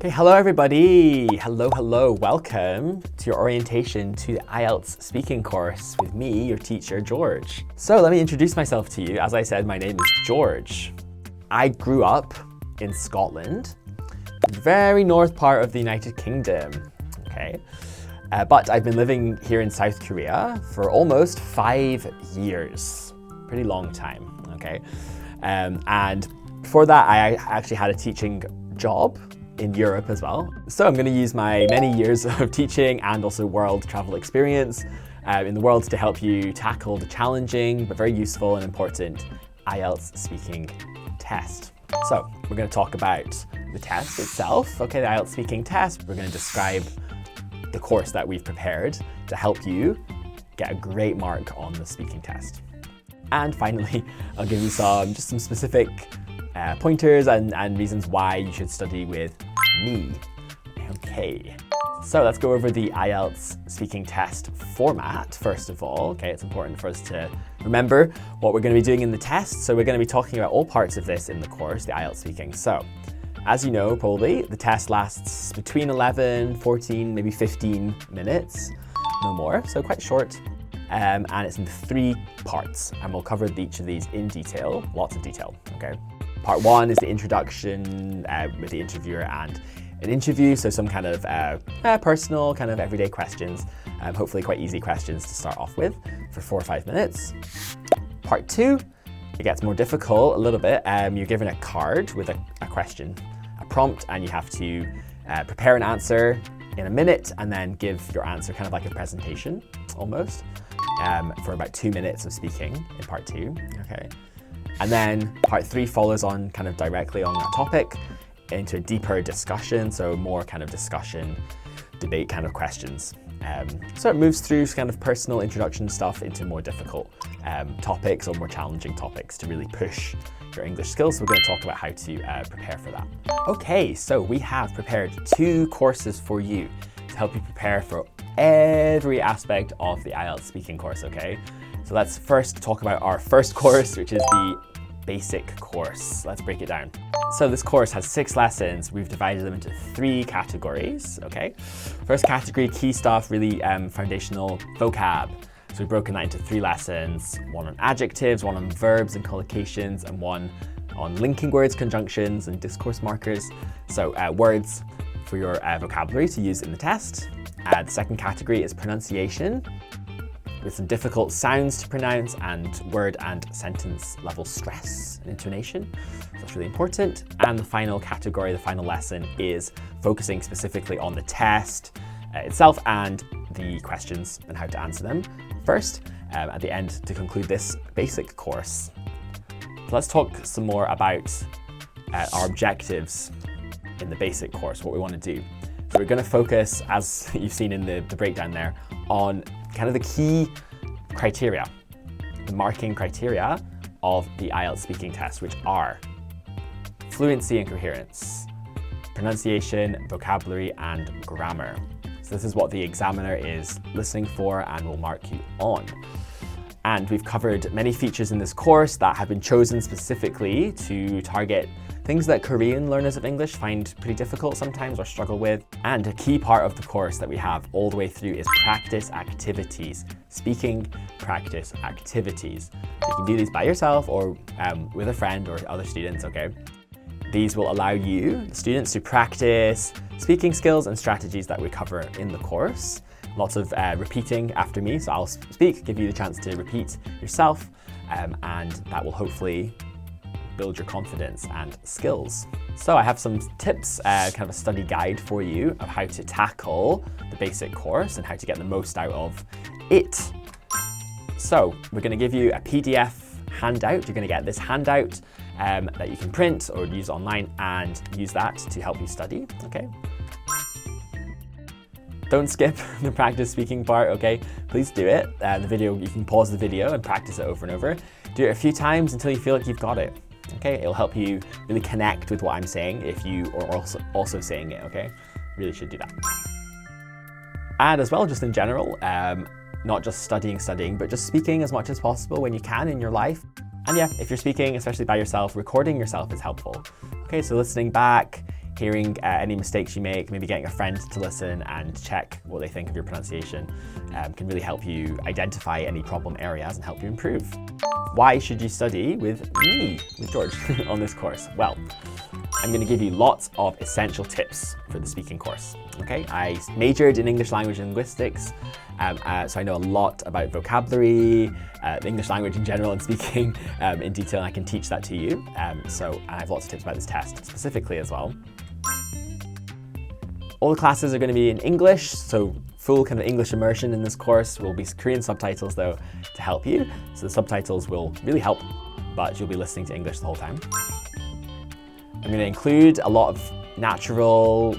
Okay, hello everybody. Hello. Welcome to your orientation to the IELTS speaking course with me, your teacher, George. So let me introduce myself to you. As I said, my name is George. I grew up in Scotland, very north part of the United Kingdom, okay? But I've been living here in South Korea for almost 5 years. Pretty long time, okay? And before that, I actually had a teaching job in Europe as well. So I'm going to use my many years of teaching and also world travel experience in the world to help you tackle the challenging but very useful and important IELTS speaking test. So we're going to talk about the test itself, okay, the IELTS speaking test. We're going to describe the course that we've prepared to help you get a great mark on the speaking test. And finally, I'll give you some specific pointers and reasons why you should study with me. Okay, so let's go over the IELTS speaking test format first of all. Okay, it's important for us to remember what we're going to be doing in the test. So we're going to be talking about all parts of this in the course, the IELTS speaking. So as you know, probably the test lasts between 11, 14, maybe 15 minutes, no more, so quite short. And it's in 3 parts, and we'll cover each of these in detail, lots of detail, okay? Part 1 is the introduction with the interviewer and an interview, so some kind of personal, kind of everyday questions, hopefully quite easy questions to start off with for 4 or 5 minutes. Part 2, it gets more difficult a little bit. You're given a card with a question, a prompt, and you have to prepare an answer in a minute and then give your answer kind of like a presentation almost for about 2 minutes of speaking in part 2, okay? And then part 3 follows on kind of directly on that topic into a deeper discussion, so more kind of discussion, debate kind of questions. So it moves through kind of personal introduction stuff into more difficult topics or more challenging topics to really push your English skills. So we're going to talk about how to prepare for that. Okay, so we have prepared 2 courses for you to help you prepare for every aspect of the IELTS speaking course, okay? So let's first talk about our first course, which is the basic course. Let's break it down. So this course has 6 lessons. We've divided them into 3 categories, okay? First category, key stuff, really foundational vocab. So we've broken that into 3 lessons, 1 on adjectives, 1 on verbs and collocations, and 1 on linking words, conjunctions, and discourse markers. So words for your vocabulary to use in the test. The second category is pronunciation, with some difficult sounds to pronounce and word and sentence level stress and intonation. So that's really important. And the final category, the final lesson, is focusing specifically on the test itself and the questions and how to answer them first at the end to conclude this basic course. So let's talk some more about our objectives in the basic course, what we want to do. So we're going to focus, as you've seen in the breakdown there, on kind of the key criteria, the marking criteria of the IELTS speaking test, which are fluency and coherence, pronunciation, vocabulary, and grammar. So this is what the examiner is listening for and will mark you on. And we've covered many features in this course that have been chosen specifically to target things that Korean learners of English find pretty difficult sometimes or struggle with. And a key part of the course that we have all the way through is practice activities, speaking practice activities. So you can do these by yourself or with a friend or other students, okay? These will allow you, the students, to practice speaking skills and strategies that we cover in the course. Lots of repeating after me, so I'll speak, give you the chance to repeat yourself, and that will hopefully build your confidence and skills. So I have some tips, kind of a study guide for you of how to tackle the basic course and how to get the most out of it. So we're going to give you a PDF handout. You're going to get this handout that you can print or use online and use that to help you study, okay? Don't skip the practice speaking part, okay? Please do it. The video, you can pause the video and practice it over and over. Do it a few times until you feel like you've got it, okay? It'll help you really connect with what I'm saying if you are also saying it, okay? Really should do that. And as well, just in general, not just studying, but just speaking as much as possible when you can in your life. And yeah, if you're speaking, especially by yourself, recording yourself is helpful. Okay, so listening back, hearing any mistakes you make, maybe getting a friend to listen and check what they think of your pronunciation can really help you identify any problem areas and help you improve. Why should you study with me, with George, on this course? Well, I'm going to give you lots of essential tips for the speaking course. Okay, I majored in English language and linguistics, so I know a lot about vocabulary, the English language in general, and speaking in detail, and I can teach that to you. So I have lots of tips about this test specifically as well. All the classes are going to be in English, so full kind of English immersion in this course. Will be Korean subtitles though to help you. So the subtitles will really help, but you'll be listening to English the whole time. I'm going to include a lot of natural,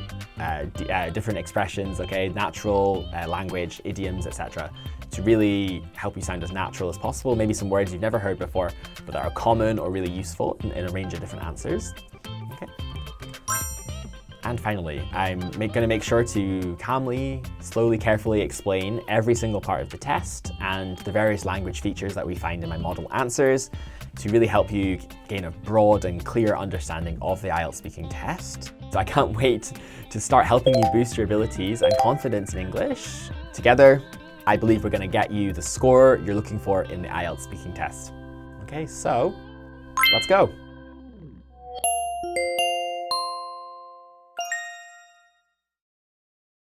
different expressions, okay, natural language, idioms, etc., to really help you sound as natural as possible. Maybe some words you've never heard before, but that are common or really useful in a range of different answers. Okay. And finally, I'm going to make sure to calmly, slowly, carefully explain every single part of the test and the various language features that we find in my model answers to really help you gain a broad and clear understanding of the IELTS speaking test. So I can't wait to start helping you boost your abilities and confidence in English. Together, I believe we're going to get you the score you're looking for in the IELTS speaking test. Okay, so let's go.